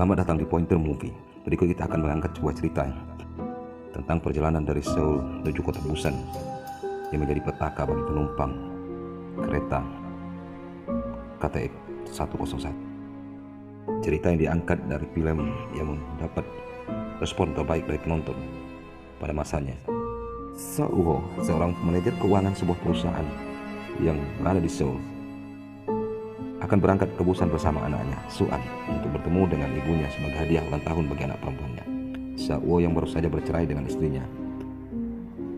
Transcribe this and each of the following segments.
Selamat datang di Pointer Movie. Berikut kita akan mengangkat sebuah cerita tentang perjalanan dari Seoul menuju kota Busan yang menjadi petaka bagi penumpang kereta KTX 101. Cerita yang diangkat dari film yang mendapat respon terbaik dari penonton pada masanya. Seo, seorang manajer keuangan sebuah perusahaan yang berada di Seoul, akan berangkat ke Busan bersama anaknya, Suan, untuk bertemu dengan ibunya sebagai hadiah ulang tahun bagi anak perempuannya. Seo yang baru saja bercerai dengan istrinya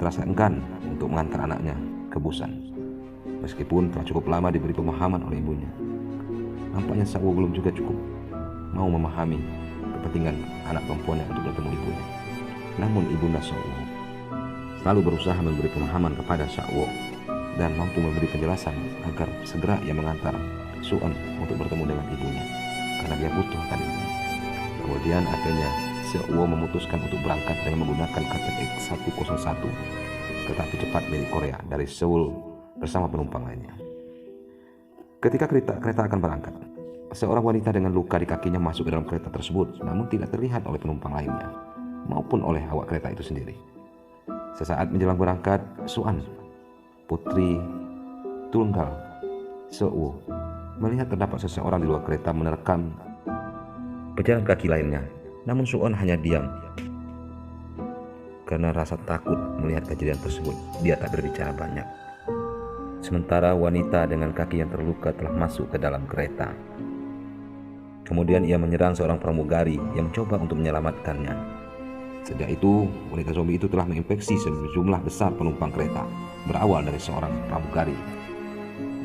terasa enggan untuk mengantar anaknya ke Busan, meskipun telah cukup lama diberi pemahaman oleh ibunya. Nampaknya Seo belum juga cukup mau memahami kepentingan anak perempuannya untuk bertemu ibunya. Namun ibunda Seo selalu berusaha memberi pemahaman kepada Seo dan mampu memberi penjelasan agar segera ia mengantar Suan untuk bertemu dengan ibunya, karena dia butuh akan itu. Kemudian akhirnya Seo memutuskan untuk berangkat dengan menggunakan KTX 101, kereta api cepat milik Korea, dari Seoul bersama penumpang lainnya. Ketika kereta akan berangkat, seorang wanita dengan luka di kakinya masuk ke dalam kereta tersebut, namun tidak terlihat oleh penumpang lainnya maupun oleh awak kereta itu sendiri. Sesaat menjelang berangkat, Suan, putri tunggal Seo, melihat terdapat seseorang di luar kereta menerkam pejalan kaki lainnya. Namun Suan hanya diam karena rasa takut melihat kejadian tersebut. Dia tak berbicara banyak. Sementara wanita dengan kaki yang terluka telah masuk ke dalam kereta. Kemudian ia menyerang seorang pramugari yang mencoba untuk menyelamatkannya. Sejak itu, wanita zombie itu telah menginfeksi sejumlah besar penumpang kereta, berawal dari seorang pramugari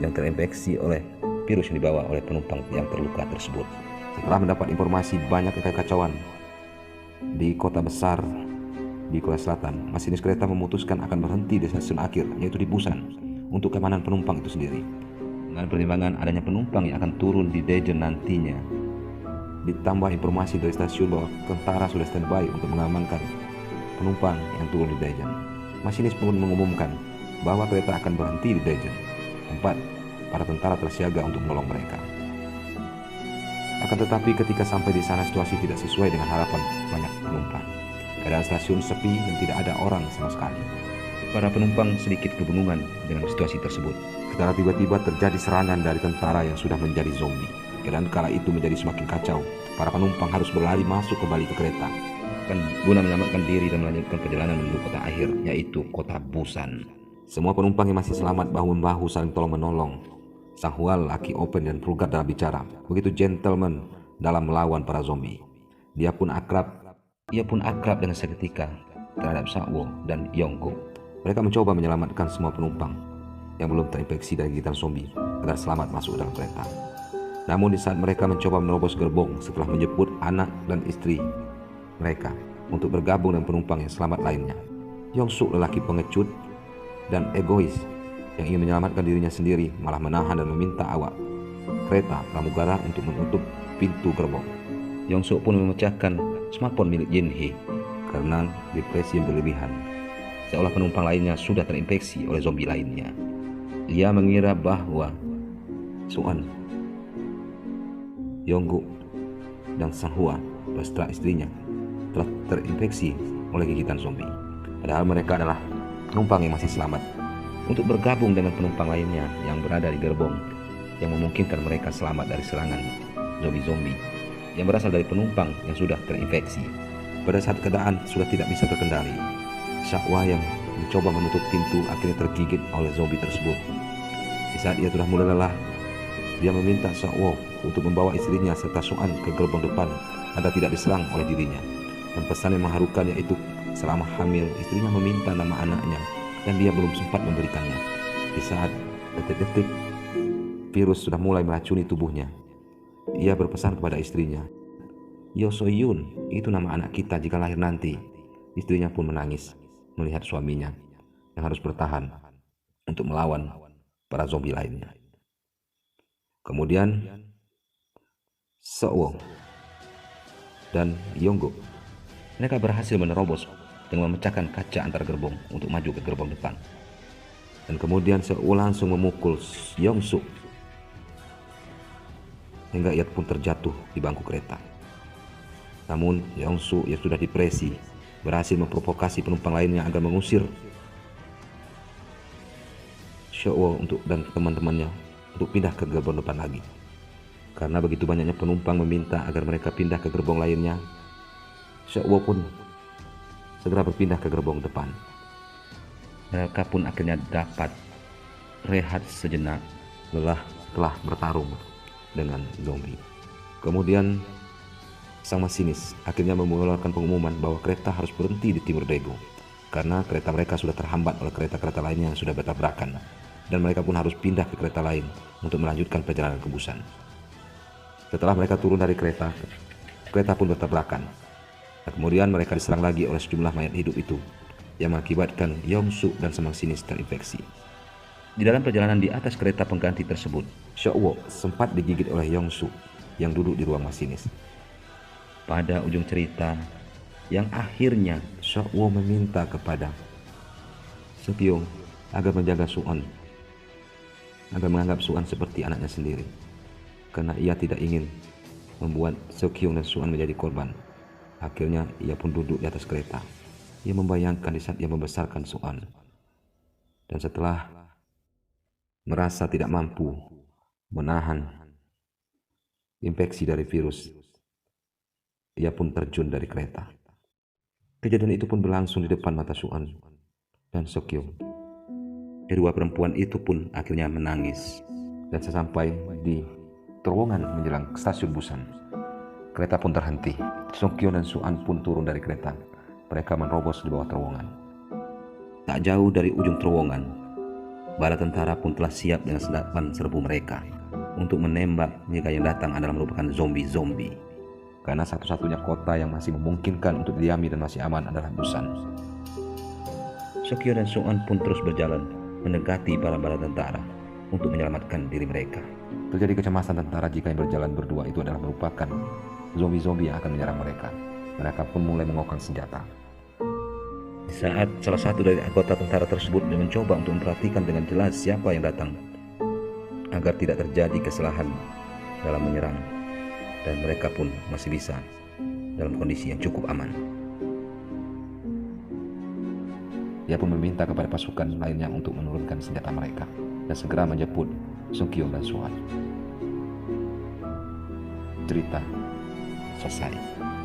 yang terinfeksi oleh virus yang dibawa oleh penumpang yang terluka tersebut. Setelah mendapat informasi banyak kekacauan di kota besar di Korea Selatan, masinis kereta memutuskan akan berhenti di stasiun akhir, yaitu di Busan, untuk keamanan penumpang itu sendiri. Dengan pertimbangan adanya penumpang yang akan turun di Daejeon nantinya, ditambah informasi dari stasiun bahwa tentara sudah standby untuk mengamankan penumpang yang turun di Daejeon, masinis pun mengumumkan bahwa kereta akan berhenti di Daejeon, tempat para tentara tersiaga untuk menolong mereka. Akan tetapi ketika sampai di sana, situasi tidak sesuai dengan harapan banyak penumpang. Keadaan stasiun sepi dan tidak ada orang sama sekali. Para penumpang sedikit kebingungan dengan situasi tersebut. Secara tiba-tiba terjadi serangan dari tentara yang sudah menjadi zombie. Keadaan kala itu menjadi semakin kacau. Para penumpang harus berlari masuk kembali ke kereta guna menyelamatkan diri dan melanjutkan perjalanan menuju kota akhir, yaitu kota Busan. Semua penumpang yang masih selamat bahu-membahu saling tolong-menolong. Sang Hua, laki open dan vulgar dalam bicara, begitu gentleman dalam melawan para zombie. Ia pun akrab dengan seketika terhadap Seo dan Yongguk. Mereka mencoba menyelamatkan semua penumpang yang belum terinfeksi dari gigitan zombie agar selamat masuk dalam kereta. Namun di saat mereka mencoba menerobos gerbong setelah menjemput anak dan istri mereka untuk bergabung dengan penumpang yang selamat lainnya, Yongsuk, lelaki pengecut dan egois yang ingin menyelamatkan dirinya sendiri, malah menahan dan meminta awak kereta pramugara untuk menutup pintu gerbong. Yongsuk pun memecahkan smartphone milik Jinhee karena depresi yang berlebihan, seolah penumpang lainnya sudah terinfeksi oleh zombie lainnya. Ia mengira bahwa Suan, Yongguk, dan Sang Hua beserta istrinya telah terinfeksi oleh gigitan zombie, padahal mereka adalah penumpang yang masih selamat, untuk bergabung dengan penumpang lainnya yang berada di gerbong yang memungkinkan mereka selamat dari serangan zombie-zombie yang berasal dari penumpang yang sudah terinfeksi. Pada saat keadaan sudah tidak bisa terkendali, Seo yang mencoba menutup pintu akhirnya tergigit oleh zombie tersebut. Di saat ia sudah mulai lelah, dia meminta Seo untuk membawa istrinya serta Suan ke gerbong depan agar tidak diserang oleh dirinya. Dan pesan yang mengharukan yaitu selama hamil, istrinya meminta nama anaknya dan dia belum sempat memberikannya. Di saat detik-detik virus sudah mulai meracuni tubuhnya, ia berpesan kepada istrinya, "Yo Soyun, itu nama anak kita jika lahir nanti." Istrinya pun menangis melihat suaminya yang harus bertahan untuk melawan para zombie lainnya. Kemudian Seo dan Yongguk, mereka berhasil menerobos dengan memecahkan kaca antar gerbong untuk maju ke gerbong depan. Dan kemudian Seo langsung memukul Yongsuk hingga ia pun terjatuh di bangku kereta. Namun Yongsu yang sudah depresi berhasil memprovokasi penumpang lainnya agar mengusir Seokwo dan teman-temannya untuk pindah ke gerbong depan lagi. Karena begitu banyaknya penumpang meminta agar mereka pindah ke gerbong lainnya, Seokwo pun segera berpindah ke gerbong depan. Mereka pun akhirnya dapat rehat sejenak, lelah telah bertarung dengan zombie. Kemudian sang masinis akhirnya mengeluarkan pengumuman bahwa kereta harus berhenti di timur Daegu karena kereta mereka sudah terhambat oleh kereta-kereta lainnya yang sudah bertabrakan, dan mereka pun harus pindah ke kereta lain untuk melanjutkan perjalanan ke Busan. Setelah mereka turun dari kereta, kereta pun bertabrakan, dan kemudian mereka diserang lagi oleh sejumlah mayat hidup itu yang mengakibatkan Yongsu dan sang masinis terinfeksi. Di dalam perjalanan di atas kereta pengganti tersebut, Seokwo sempat digigit oleh Yongsu yang duduk di ruang masinis. Pada ujung cerita, yang akhirnya Seokwo meminta kepada Seokyo agar menjaga Suon, agar menganggap Suon seperti anaknya sendiri, karena ia tidak ingin membuat Seokyo dan Suon menjadi korban. Akhirnya ia pun duduk di atas kereta. Ia membayangkan di saat ia membesarkan Suon, dan setelah merasa tidak mampu menahan infeksi dari virus, ia pun terjun dari kereta. Kejadian itu pun berlangsung di depan mata Suon dan Seokyo. Kedua perempuan itu pun akhirnya menangis, dan sesampai di terowongan menjelang stasiun Busan, kereta pun terhenti. Seokyo dan Suon pun turun dari kereta. Mereka menerobos di bawah terowongan. Tak jauh dari ujung terowongan, bala tentara pun telah siap dengan senapan serbu mereka untuk menembak jika yang datang adalah merupakan zombie-zombie. Karena satu-satunya kota yang masih memungkinkan untuk didiami dan masih aman adalah Busan. Seokyo dan Suon pun terus berjalan mendekati bala-bala tentara untuk menyelamatkan diri mereka. Terjadi kecemasan tentara jika yang berjalan berdua itu adalah merupakan zombie-zombie yang akan menyerang mereka. Mereka pun mulai mengokang senjata. Di saat salah satu dari anggota tentara tersebut mencoba untuk memperhatikan dengan jelas siapa yang datang agar tidak terjadi kesalahan dalam menyerang, dan mereka pun masih bisa dalam kondisi yang cukup aman. Ia pun meminta kepada pasukan lainnya untuk menurunkan senjata mereka dan segera menjemput Seokyo dan Suon. Cerita selesai.